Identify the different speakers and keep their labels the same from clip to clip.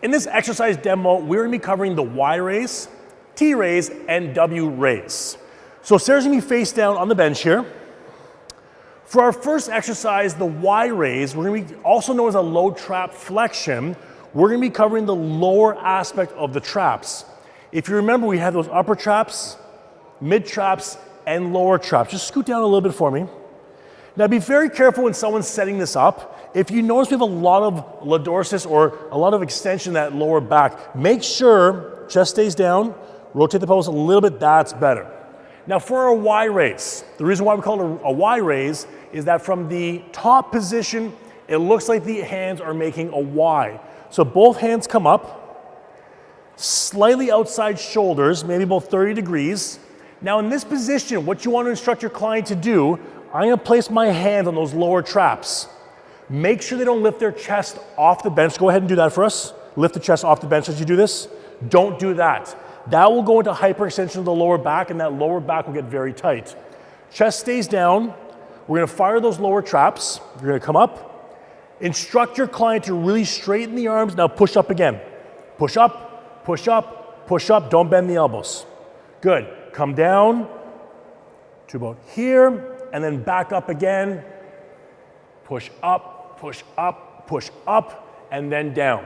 Speaker 1: In this exercise demo, we're gonna be covering the Y raise, T raise, and W raise. So Sarah's gonna be face down on the bench here. For our first exercise, the Y raise, we're gonna be also known as a low trap flexion. We're gonna be covering the lower aspect of the traps. If you remember, we had those upper traps, mid traps, and lower traps. Just scoot down a little bit for me. Now be very careful when someone's setting this up. If you notice we have a lot of lordosis or a lot of extension in that lower back, make sure chest stays down, rotate the pelvis a little bit, that's better. Now for a Y raise, the reason why we call it a Y raise is that from the top position, it looks like the hands are making a Y. So both hands come up, slightly outside shoulders, maybe about 30 degrees. Now in this position, what you want to instruct your client to do, I'm gonna place my hand on those lower traps. Make sure they don't lift their chest off the bench. Go ahead and do that for us. Lift the chest off the bench as you do this. Don't do that. That will go into hyperextension of the lower back, and that lower back will get very tight. Chest stays down. We're gonna fire those lower traps. You're gonna come up. Instruct your client to really straighten the arms. Now push up again. Push up, push up, push up. Don't bend the elbows. Good. Come down to about here, and then back up again. Push up, push up, push up, and then down.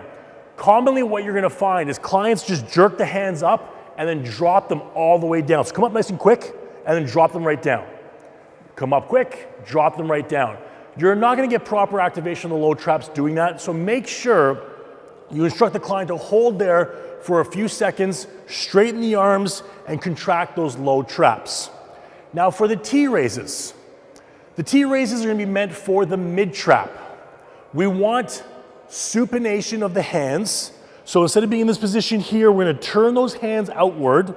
Speaker 1: Commonly what you're gonna find is clients just jerk the hands up and then drop them all the way down. So come up nice and quick, and then drop them right down. Come up quick, drop them right down. You're not gonna get proper activation of the low traps doing that, so make sure you instruct the client to hold there for a few seconds, straighten the arms, and contract those low traps. Now for the T raises. The T raises are gonna be meant for the mid trap. We want supination of the hands. So instead of being in this position here, we're gonna turn those hands outward,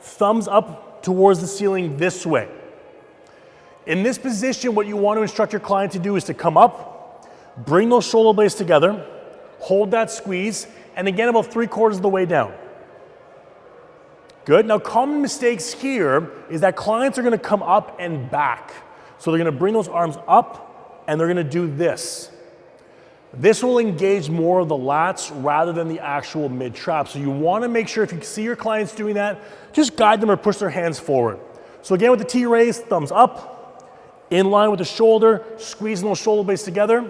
Speaker 1: thumbs up towards the ceiling this way. In this position, what you want to instruct your client to do is to come up, bring those shoulder blades together, hold that squeeze, and again about 3/4 of the way down. Good. Now common mistakes here is that clients are gonna come up and back. So they're gonna bring those arms up and they're gonna do this. This will engage more of the lats rather than the actual mid trap. So you wanna make sure if you see your clients doing that, just guide them or push their hands forward. So again with the T raise, thumbs up, in line with the shoulder, squeezing those shoulder blades together,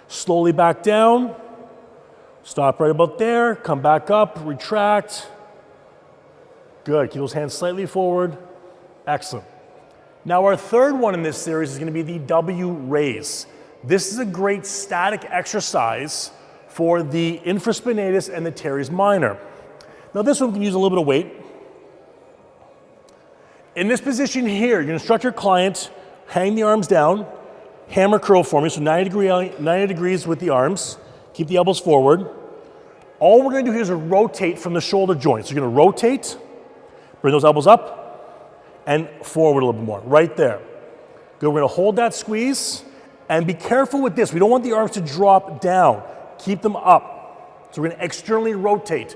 Speaker 1: slowly back down, stop right about there, come back up, retract. Good, keep those hands slightly forward, excellent. Now our third one in this series is going to be the W raise. This is a great static exercise for the infraspinatus and the teres minor. Now this one can use a little bit of weight. In this position here, you're going to instruct your client, hang the arms down, hammer curl for me, so 90 degrees with the arms, keep the elbows forward. All we're going to do here is rotate from the shoulder joint. So you're going to rotate, bring those elbows up, and forward a little bit more, right there. Good, we're gonna hold that squeeze, and be careful with this. We don't want the arms to drop down. Keep them up. So we're gonna externally rotate.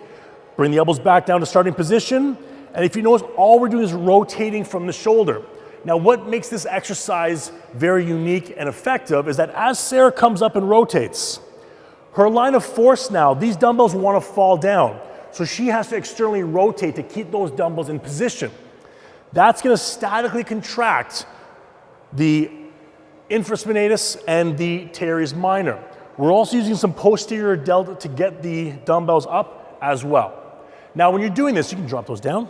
Speaker 1: Bring the elbows back down to starting position, and if you notice, all we're doing is rotating from the shoulder. Now what makes this exercise very unique and effective is that as Sarah comes up and rotates, her line of force now, these dumbbells wanna fall down. So she has to externally rotate to keep those dumbbells in position. That's gonna statically contract the infraspinatus and the teres minor. We're also using some posterior delta to get the dumbbells up as well. Now when you're doing this, you can drop those down.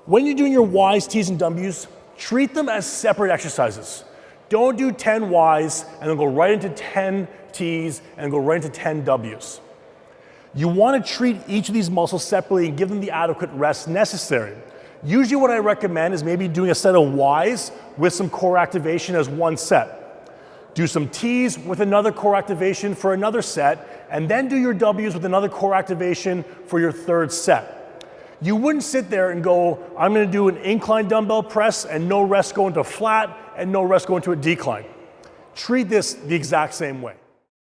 Speaker 1: When you're doing your Ys, Ts, and Ws, treat them as separate exercises. Don't do 10 Ys and then go right into 10 Ts and go right into 10 Ws. You want to treat each of these muscles separately and give them the adequate rest necessary. Usually what I recommend is maybe doing a set of Ys with some core activation as one set. Do some Ts with another core activation for another set, and then do your Ws with another core activation for your third set. You wouldn't sit there and go, I'm going to do an incline dumbbell press and no rest go into flat and no rest go into a decline. Treat this the exact same way.